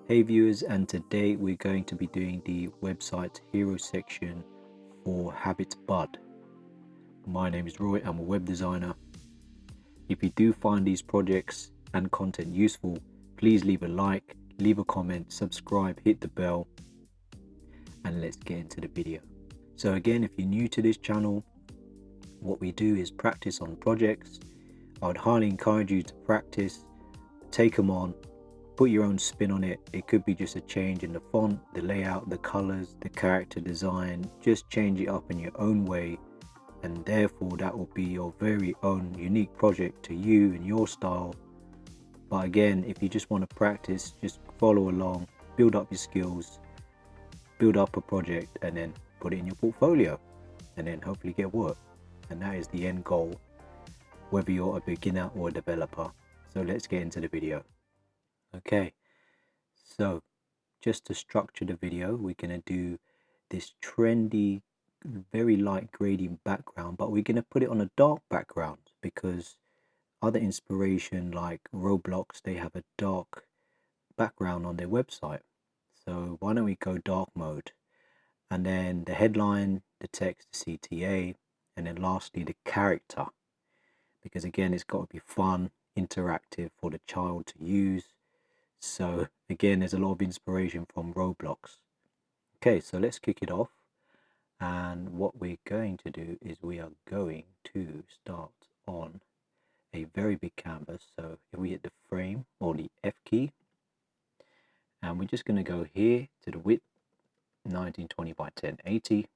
Hey viewers, and today we're going to be doing the website hero section for Habits Bud. My name is Roy, I'm a web designer. If you do find these projects and content useful, please leave a like, leave a comment, subscribe, hit the bell, and let's get into the video. So again, if you're new to this channel, what we do is practice on projects. I would highly encourage you to practice, take them on, put your own spin on it. It could be just a change in the font, the layout, the colors, the character design. Just change it up in your own way, and therefore that will be your very own unique project to you and your style. But again, if you just want to practice, just follow along, build up your skills, build up a project, and then put it in your portfolio, and then hopefully get work. And that is the end goal, whether you're a beginner or a developer. So let's get into the video. Okay, so just to structure the video, we're going to do this trendy, very light gradient background, but we're going to put it on a dark background because other inspiration like Roblox, they have a dark background on their website. So why don't we go dark mode? And then the headline, the text, the CTA, and then lastly the character, because again it's got to be fun, interactive for the child to use. So again, there's a lot of inspiration from Roblox. Okay, so let's kick it off. And what we're going to do is we are going to start on a very big canvas. So if we hit the frame or the F key, and we're just going to go here to the width, 1920 by 1080.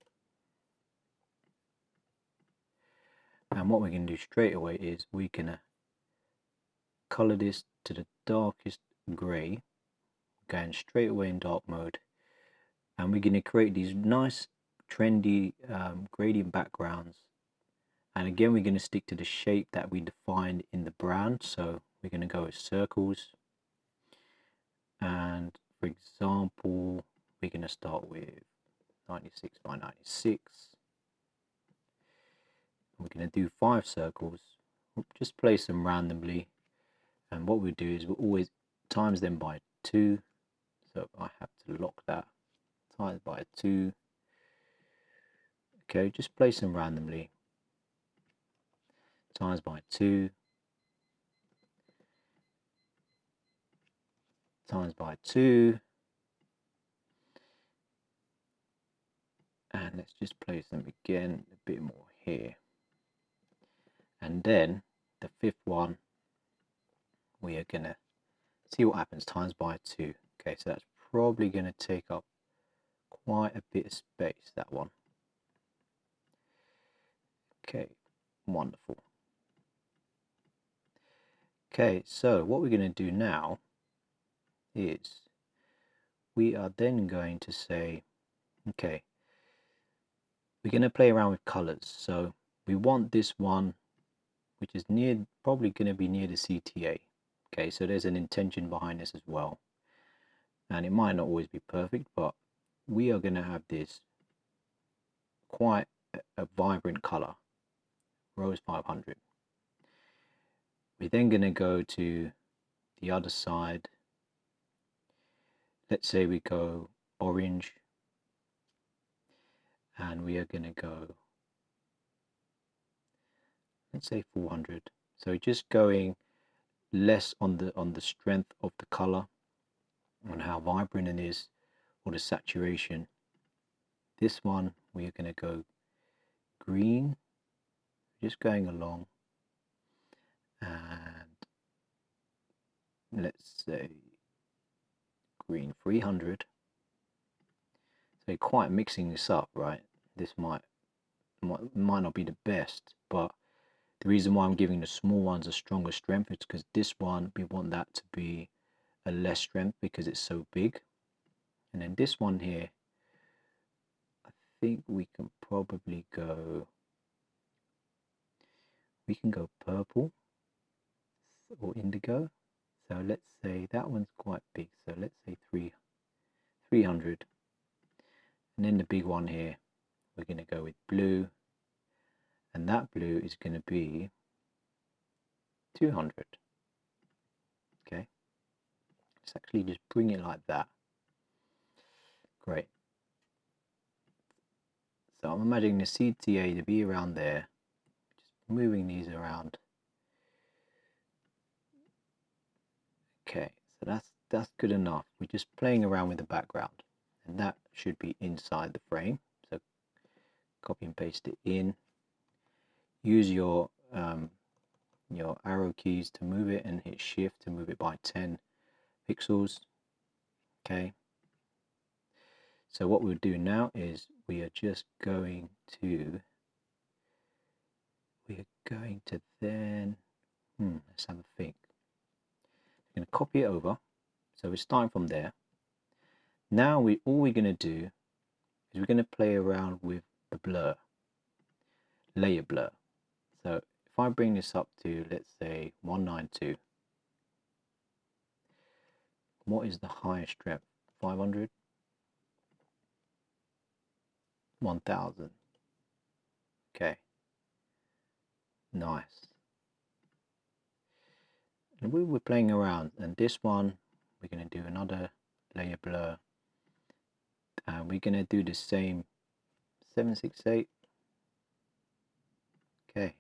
And what we're going to do straight away is we're going to color this to the darkest gray, going straight away in dark mode. And we're going to create these nice trendy gradient backgrounds. And again, we're going to stick to the shape that we defined in the brand. So we're going to go with circles. And for example, we're going to start with 96 by 96. We're going to do 5 circles. We'll just place them randomly. And what we'll do is we'll always times them by 2. So I have to lock that. Times by 2. Okay, just place them randomly. Times by 2. Times by 2. And let's just place them again a bit more here. And then the 5th one, we are going to see what happens, times by 2. Okay, so that's probably going to take up quite a bit of space, that one. Okay, wonderful. Okay, so what we're going to do now is we are then going to say, okay, we're going to play around with colors. So we want this one, which is near, probably going to be near the CTA. Okay, so there's an intention behind this as well. And it might not always be perfect, but we are going to have this quite a vibrant color, rose 500. We're then going to go to the other side. Let's say we go orange, and we are going to go, let's say 400. So just going less on the strength of the color, on how vibrant it is, or the saturation. This one we are going to go green, just going along, and let's say green 300. So quite mixing this up, right? This might not be the best, but the reason why I'm giving the small ones a stronger strength is because this one, we want that to be a less strength because it's so big. And then this one here, I think we can probably go, purple or indigo. So let's say that one's quite big. So let's say 300. And then the big one here, we're going to go with blue. And that blue is going to be 200. Okay, let's actually just bring it like that. Great. So I'm imagining the CTA to be around there, just moving these around. Okay, so that's good enough. We're just playing around with the background, and that should be inside the frame. So copy and paste it in. Use your arrow keys to move it, and hit shift to move it by 10 pixels. Okay, so what we'll do now is we are just going to then let's have a think. We're going to copy it over, so we're starting from there. Now all we're going to do is we're going to play around with the blur, layer blur. So if I bring this up to, let's say, 192, what is the highest strength? 500? 1000. Okay, nice. And we were playing around, and this one we're going to do another layer blur, and we're going to do the same 768. Okay,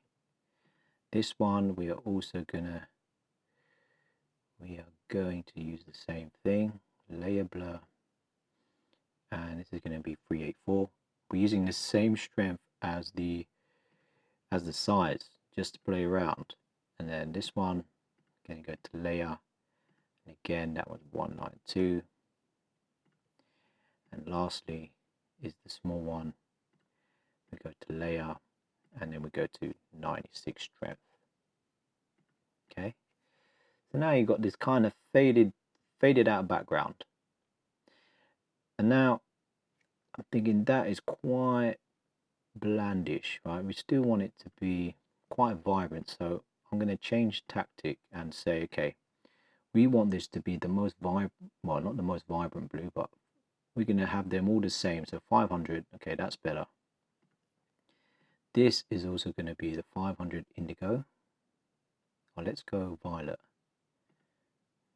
this one we are going to use the same thing, layer blur, and this is going to be 384. We're using the same strength as the size, just to play around. And then this one, going to go to layer, and again that was 192. And lastly is the small one. We go to layer, and then we go to 96 strength. Okay, so now you've got this kind of faded out background, and now I'm thinking that is quite blandish, right? We still want it to be quite vibrant, so I'm going to change tactic and say, okay, we want this to be the most well, not the most vibrant blue, but we're going to have them all the same. So 500, okay, that's better. This is also going to be the 500 indigo. Well, let's go violet.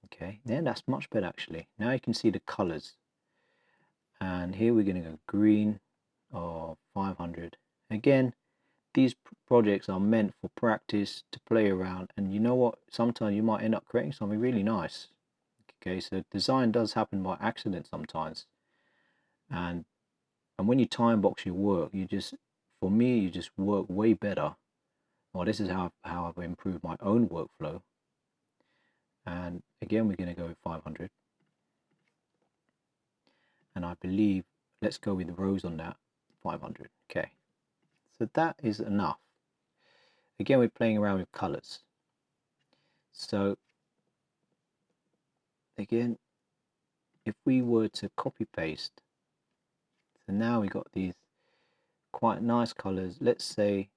Okay, then that's much better actually. Now you can see the colors. And here we're going to go green of 500. Again, these projects are meant for practice, to play around, and you know what, sometimes you might end up creating something really nice. Okay, so design does happen by accident sometimes, and when you time box your work, you just work way better. Well, this is how I've improved my own workflow. And again, we're going to go with 500, and I believe let's go with the rows on that, 500. Okay, so that is enough. Again, we're playing around with colors. So again, if we were to copy paste, so now we got these quite nice colors. Let's say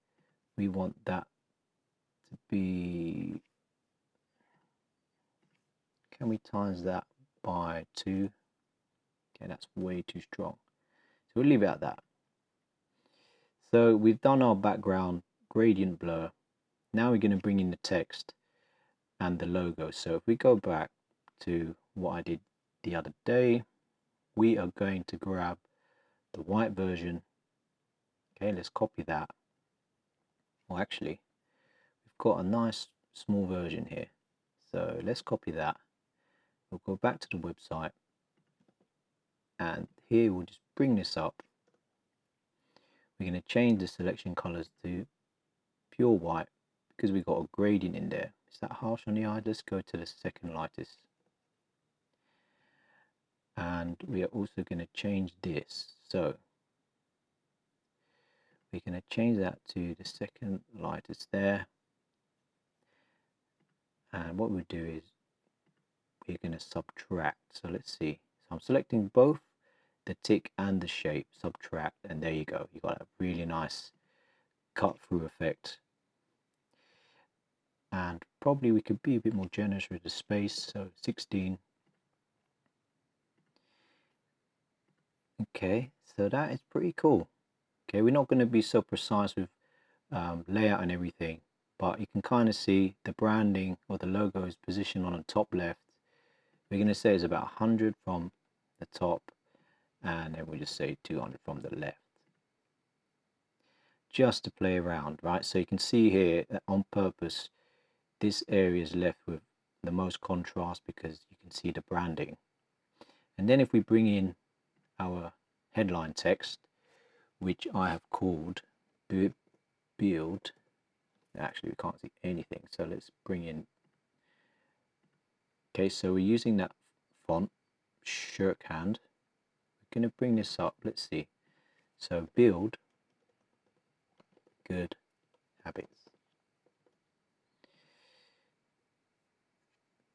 we want that to be, can we times that by 2? Okay, that's way too strong, so we'll leave it at that. So we've done our background gradient blur. Now we're going to bring in the text and the logo. So if we go back to what I did the other day, we are going to grab the white version. Okay, let's copy that. Well, actually, we've got a nice small version here, so let's copy that. We'll go back to the website, and here we'll just bring this up. We're going to change the selection colors to pure white because we've got a gradient in there. Is that harsh on the eye? Let's go to the second lightest. And we are also going to change this. So we're going to change that to the second lightest there. And what we'll do is we're going to subtract. So let's see. So I'm selecting both the tick and the shape, subtract, and there you go. You got a really nice cut through effect. And probably we could be a bit more generous with the space, so 16. Okay, so that is pretty cool. Okay, we're not going to be so precise with layout and everything, but you can kind of see the branding or the logo is positioned on the top left. We're going to say it's about 100 from the top, and then we'll just say 200 from the left, just to play around, right? So you can see here that on purpose this area is left with the most contrast because you can see the branding. And then if we bring in our headline text, which I have called build, actually we can't see anything, so let's bring in, okay, so we're using that font shorthand. We're going to bring this up, let's see, so build good habits.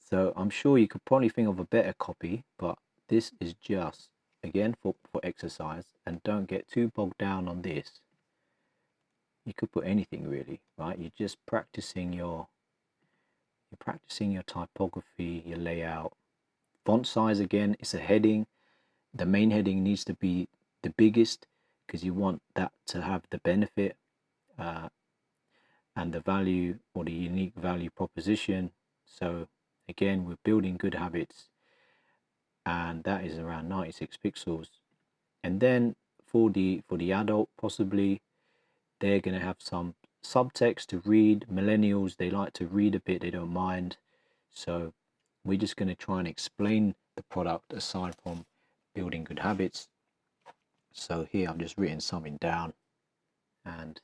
So I'm sure you could probably think of a better copy, but this is just again for exercise, and don't get too bogged down on this. You could put anything really, right? You're just practicing your typography, your layout. Font size, again, it's a heading. The main heading needs to be the biggest because you want that to have the benefit and the value, or the unique value proposition. So again, we're building good habits, and that is around 96 pixels. And then for the adult, possibly they're going to have some subtext to read. Millennials, they like to read a bit, they don't mind. So we're just going to try and explain the product aside from building good habits. So here I've just written something down, and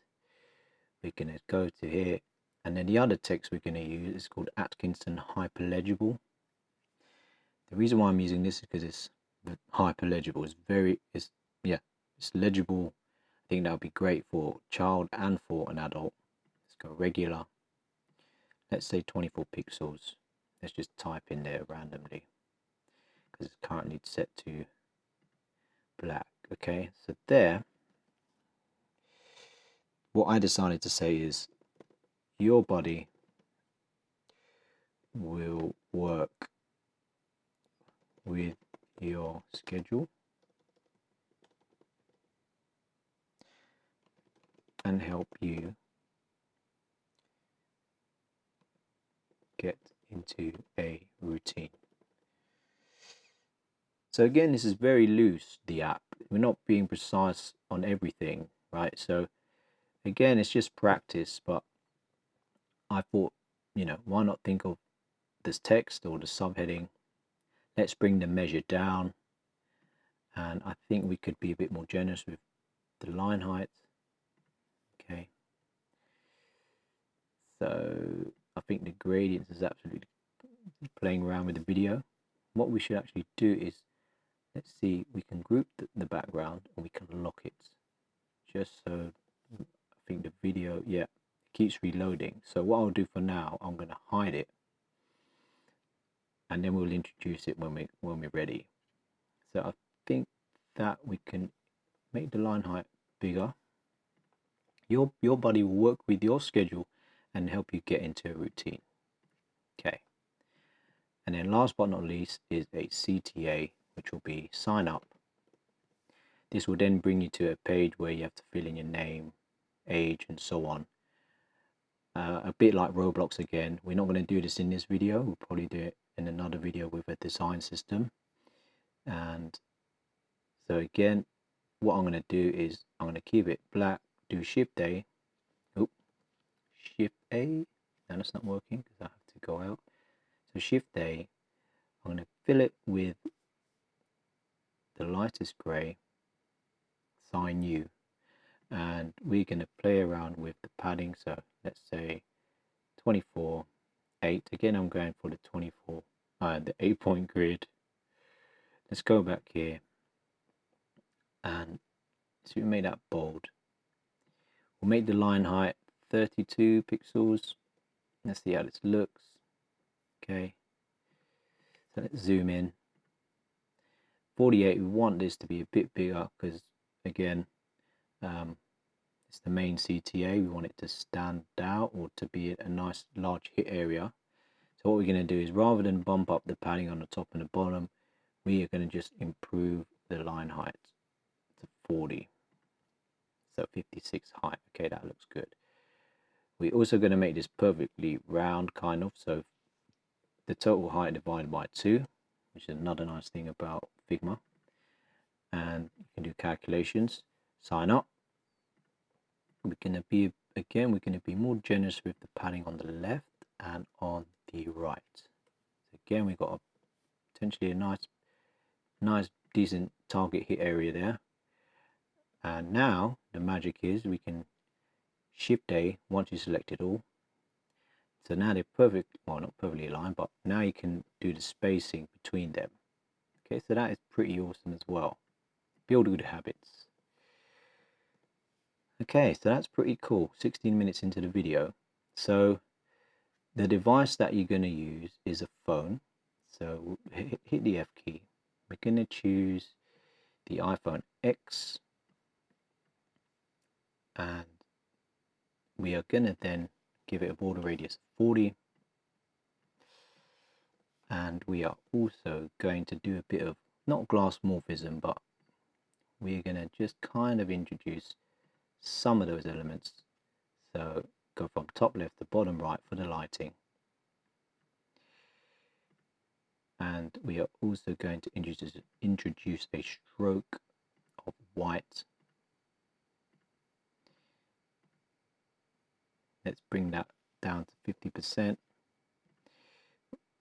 we're going to go to here, and then the other text we're going to use is called Atkinson Hyperlegible. The reason why I'm using this is because it's hyperlegible. It's legible. I think that would be great for child and for an adult. Let's go regular. Let's say 24 pixels. Let's just type in there randomly because it's currently set to black. Okay, so there, what I decided to say is your body will work with your schedule and help you get into a routine. So again, this is very loose, the app. We're not being precise on everything, right? So again, it's just practice, but I thought, why not think of this text or the subheading? Let's bring the measure down, and I think we could be a bit more generous with the line height. Okay, so I think the gradients is absolutely playing around with the video. What we should actually do is, let's see, we can group the background and we can lock it, just so I think the video, yeah, it keeps reloading. So what I'll do for now, I'm going to hide it, and then we'll introduce it when we're ready. So I think that we can make the line height bigger. Your body will work with your schedule and help you get into a routine. Okay, and then last but not least is a CTA, which will be sign up. This will then bring you to a page where you have to fill in your name, age, and so on. A bit like Roblox again. We're not going to do this in this video. We'll probably do it in another video with a design system. And so again, what I'm going to do is I'm going to keep it black, do Shift A. Oh, Shift A. No, that's not working because I have to go out. So Shift A. I'm going to fill it with the lightest grey, sign U, and we're going to play around with the padding. So let's say 24, 8. Again, I'm going for the 24, the 8-point grid. Let's go back here, and so we made that bold. We'll make the line height 32 pixels. Let's see how this looks. Okay, so let's zoom in. 48, we want this to be a bit bigger because again, it's the main CTA. We want it to stand out or to be a nice large hit area. So what we're going to do is, rather than bump up the padding on the top and the bottom, we are going to just improve the line height to 40. So 56 height. Okay, that looks good. We're also going to make this perfectly round, kind of. So the total height divided by 2. which is another nice thing about Figma. And you can do calculations, sign up. We're going to be, again, we're going to be more generous with the padding on the left and on the right. So again, we've got potentially a nice decent target hit area there. And now the magic is we can Shift A once you select it all. So now they're perfect, well, not perfectly aligned, but now you can do the spacing between them. Okay, so that is pretty awesome as well. Build good habits. Okay, so that's pretty cool. 16 minutes into the video. So the device that you're going to use is a phone. So hit the F key. We're going to choose the iPhone X, and we are going to then give it a border radius of 40. And we are also going to do a bit of, not glass morphism, but we're going to just kind of introduce some of those elements. So go from top left to bottom right for the lighting. And we are also going to introduce a stroke of white. Let's bring that down to 50%.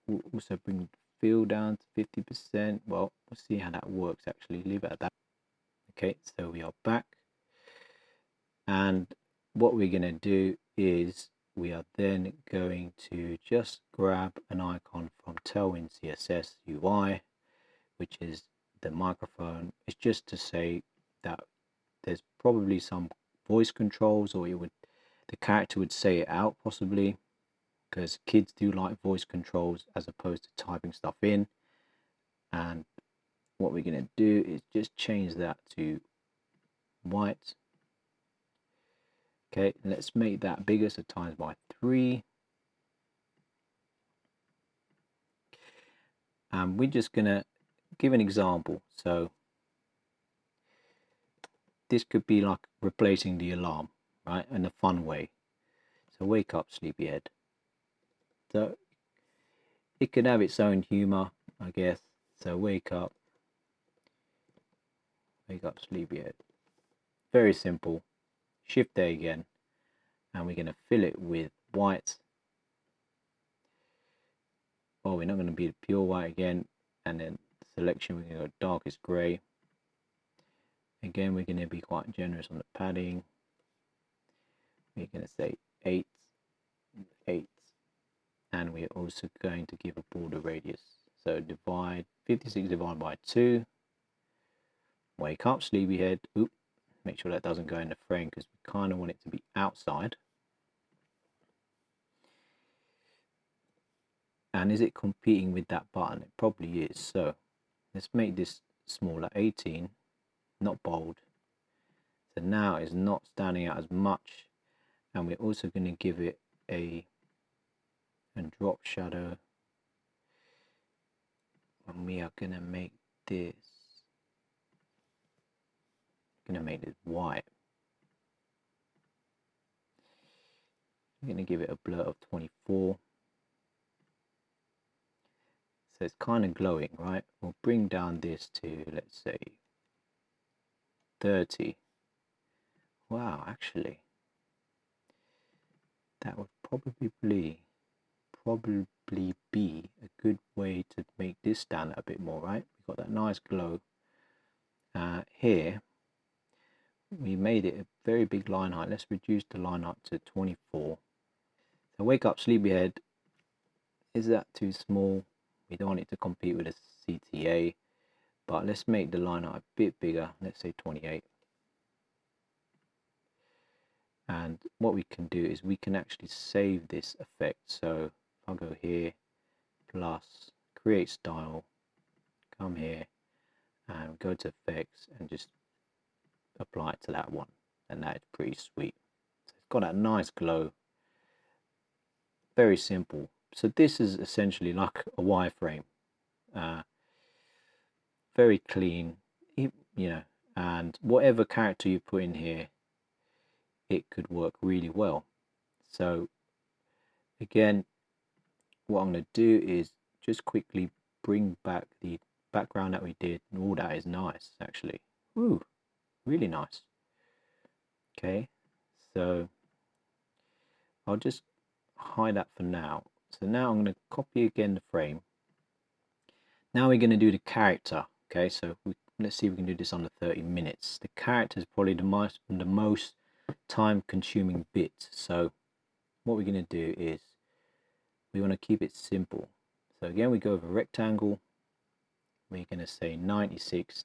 We'll also bring the fill down to 50%. Well, we'll see how that works actually. Leave it at that. Okay, so we are back. And what we're going to do is we are then going to just grab an icon from Tailwind CSS UI, which is the microphone. It's just to say that there's probably some voice controls, or the character would say it out possibly, because kids do like voice controls as opposed to typing stuff in. And what we're going to do is just change that to white. Okay, let's make that bigger, so times by 3. And we're just going to give an example. So this could be like replacing the alarm, right, in a fun way. So wake up, sleepyhead. So it could have its own humor, I guess. So wake up, sleepyhead. Very simple. Shift A again, and we're going to fill it with white. Well, we're not going to be pure white again, and then selection, we're going to go darkest grey. Again, we're going to be quite generous on the padding. We're going to say 8, and we're also going to give a border radius. So divide 56 divided by 2. Wake up, sleepyhead. Oop, make sure that doesn't go in the frame because we kind of want it to be outside. And is it competing with that button? It probably is. So let's make this smaller, 18, not bold. So now it's not standing out as much. And we're also going to give it a drop shadow. And we are going to make this, white. I'm going to give it a blur of 24. So it's kind of glowing, right? We'll bring down this to, let's say, 30. Wow, actually, that would probably be a good way to make this stand out a bit more, right? We've got that nice glow. Here, we made it a very big line height. Let's reduce the line height to 24. So wake up, sleepyhead. Is that too small? We don't want it to compete with a CTA, but let's make the line height a bit bigger. Let's say 28. And what we can do is we can actually save this effect. So if I go here, plus, create style, come here, and go to effects and just apply it to that one. And that is pretty sweet. So it's got that nice glow. Very simple. So this is essentially like a wireframe. Very clean, and whatever character you put in here, it could work really well. So again, what I'm going to do is just quickly bring back the background that we did, and all that is nice actually. Ooh, really nice. Okay, so I'll just hide that for now. So now I'm going to copy again the frame. Now we're going to do the character. Okay, so let's see if we can do this under 30 minutes. The character is probably the most time consuming bit. So what we're going to do is we want to keep it simple. So again, we go over rectangle. We're going to say 96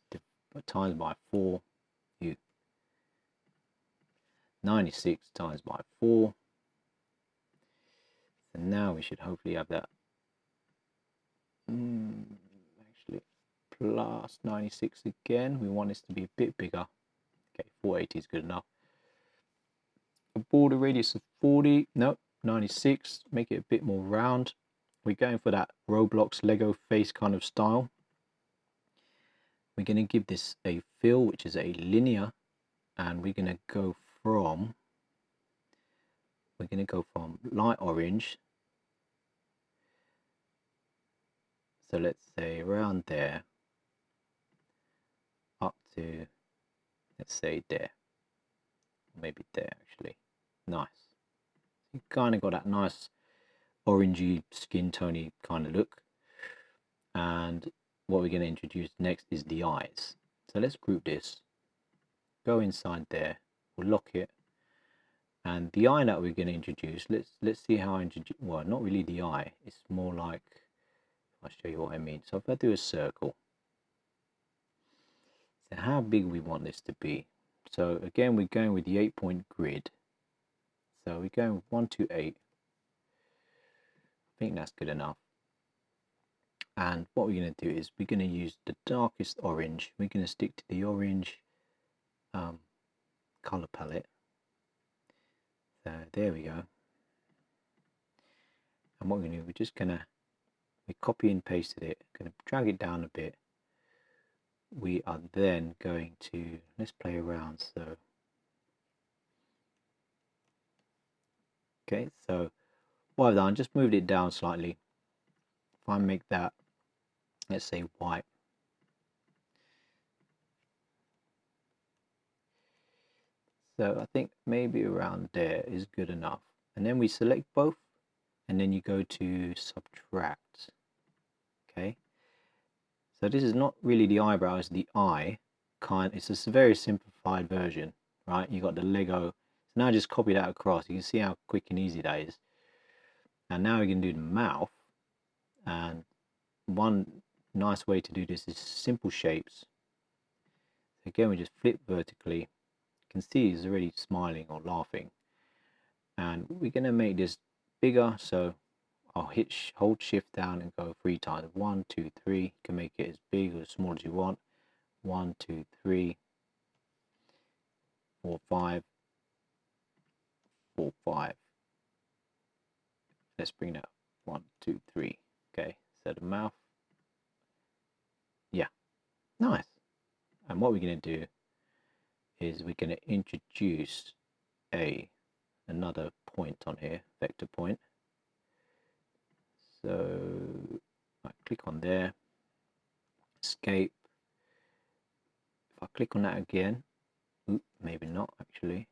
times by 4. 96 times by 4. So now we should hopefully have that. Actually, plus 96 again. We want this to be a bit bigger. Okay, 480 is good enough. A border radius of 40. Nope, 96. Make it a bit more round. We're going for that Roblox Lego face kind of style. We're going to give this a fill, which is a linear, and we're going to go from light orange. So let's say around there up to, let's say there, maybe there actually. Nice. You kind of got that nice orangey skin tony kind of look. And what we're going to introduce next is the eyes. So let's group this, go inside there, we'll lock it, and the eye that we're going to introduce, let's see how I introduce, well, not really the eye, it's more like, I'll show you what I mean. So if I do a circle, so how big we want this to be. So again, we're going with the 8-point grid. So we're going with 1 to 8. I think that's good enough. And what we're going to do is we're going to use the darkest orange. We're going to stick to the orange color palette. So there we go. And what we're going to do, we're just going to, we copy and pasted it, going to drag it down a bit. We are then going to, let's play around. So okay, so what I've done, just moved it down slightly. If I make that, let's say white, so I think maybe around there is good enough. And then we select both, and then you go to subtract. Okay, so this is not really the eyebrow, it's the eye kind. It's a very simplified version, right? You got the Lego. So now just copy that across. You can see how quick and easy that is. And now we can do the mouth. And one nice way to do this is simple shapes. Again, we just flip vertically. You can see he's already smiling or laughing. And we're going to make this bigger. So I'll hold shift down and go 3 times. 1, 2, 3. You can make it as big or as small as you want. 1, 2, 3, 4, 5, 4, 5. Let's bring that 1, 2, 3. Okay, so the mouth. Yeah, nice. And what we're going to do is we're going to introduce another point on here, vector point. So I click on there, escape. If I click on that again, maybe not actually.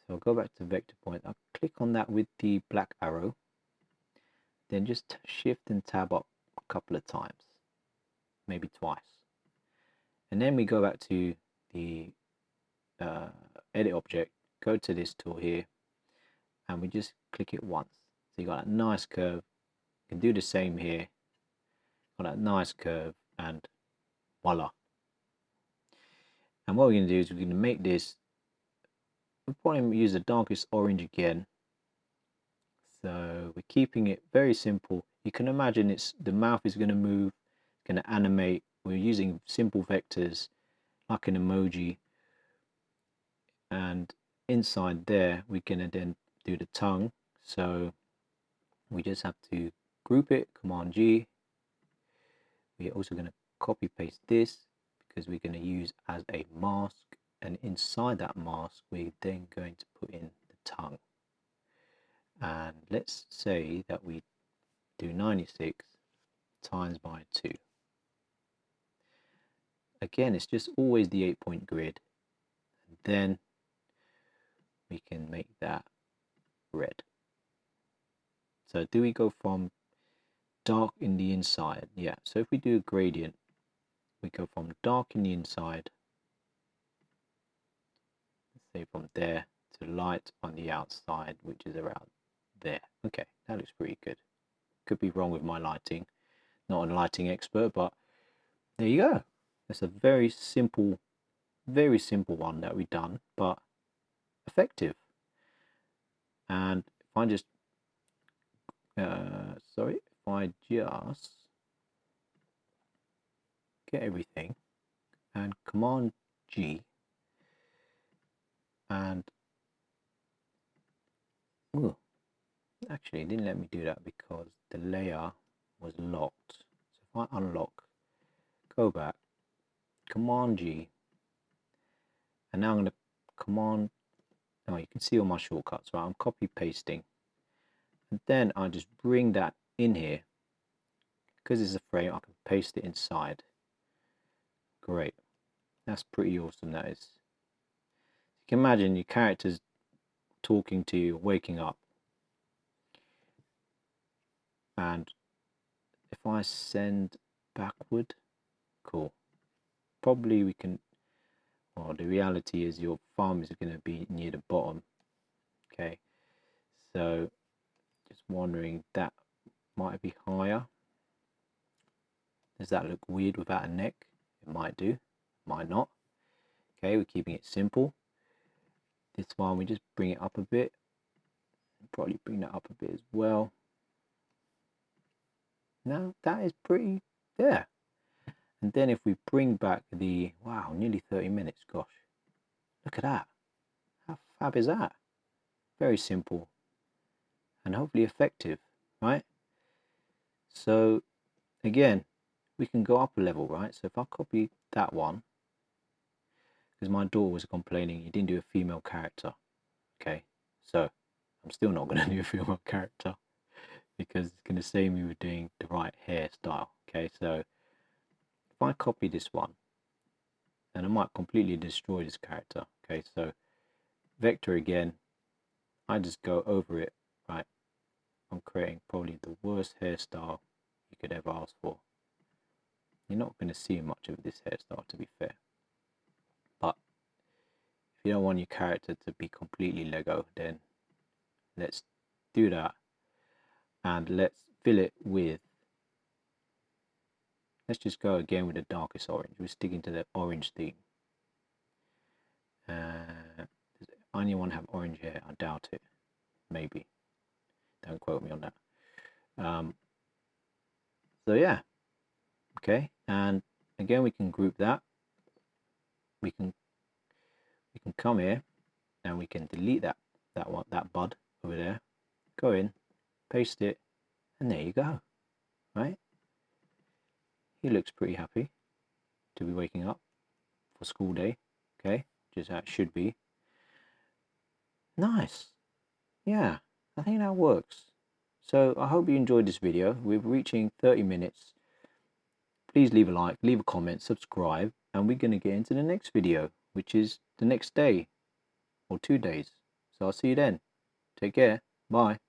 So I'll go back to vector point. I'll click on that with the black arrow. Then just shift and tab up a couple of times, maybe twice. And then we go back to the edit object, go to this tool here, and we just click it once. So you got that nice curve. You can do the same here. Got that nice curve, and voila. And what we're going to do is we're going to make this, we'll probably use the darkest orange again. So we're keeping it very simple. You can imagine the mouth is going to move, it's going to animate. We're using simple vectors like an emoji. And inside there, we're going to then do the tongue. So we just have to group it, Command G. We're also going to copy paste this because we're going to use as a mask. And inside that mask, we're then going to put in the tongue. And let's say that we do 96. times by 2. Again, it's just always the 8-point grid. And then we can make that red. So do we go from dark in the inside? Yeah, so if we do a gradient, we go from dark in the inside, say from there, to light on the outside, which is around there. Okay, that looks pretty good. Could be wrong with my lighting. Not a lighting expert, but there you go. It's a very simple one that we've done, but effective. And if I just if I just get everything and Command G, and actually it didn't let me do that because the layer was locked. So if I unlock, go back, Command G, and now I'm going to Command, oh, you can see all my shortcuts, right? I'm copy pasting, and then I just bring that in here. Because it's a frame, I can paste it inside. Great. That's pretty awesome, that is. You can imagine your characters talking to you, waking up. And if I send backward, cool. Probably we can, well, the reality is your thumb is going to be near the bottom. Okay. So just wondering, that might be higher. Does that look weird without a neck? It might do, might not. Okay, we're keeping it simple. This one, we just bring it up a bit. Probably bring that up a bit as well. Now that is pretty there. And then if we bring back the, wow, nearly 30 minutes, gosh. Look at that. How fab is that? Very simple and hopefully effective, right? So again, we can go up a level, right? So if I copy that one, because my daughter was complaining you didn't do a female character. Okay, so I'm still not going to do a female character because it's going to say we were doing the right hairstyle. Okay, so if I copy this one, and I might completely destroy this character. Okay, so vector again, I just go over it, right? I'm creating probably the worst hairstyle you could ever ask for. You're not going to see much of this hairstyle, to be fair. But if you don't want your character to be completely Lego, then let's do that. And let's fill it with, let's just go again with the darkest orange. We're sticking to the orange theme. Does anyone have orange hair? I doubt it. Maybe. Don't quote me on that. So yeah, okay, and again we can group that. We can come here and we can delete that bud over there. Go in, paste it, and there you go. Right? He looks pretty happy to be waking up for school day. Okay, just how it should be. Nice. Yeah, I think that works. So I hope you enjoyed this video. We're reaching 30 minutes. Please leave a like, leave a comment, subscribe, and we're going to get into the next video, which is the next day or 2 days. So I'll see you then. Take care. Bye.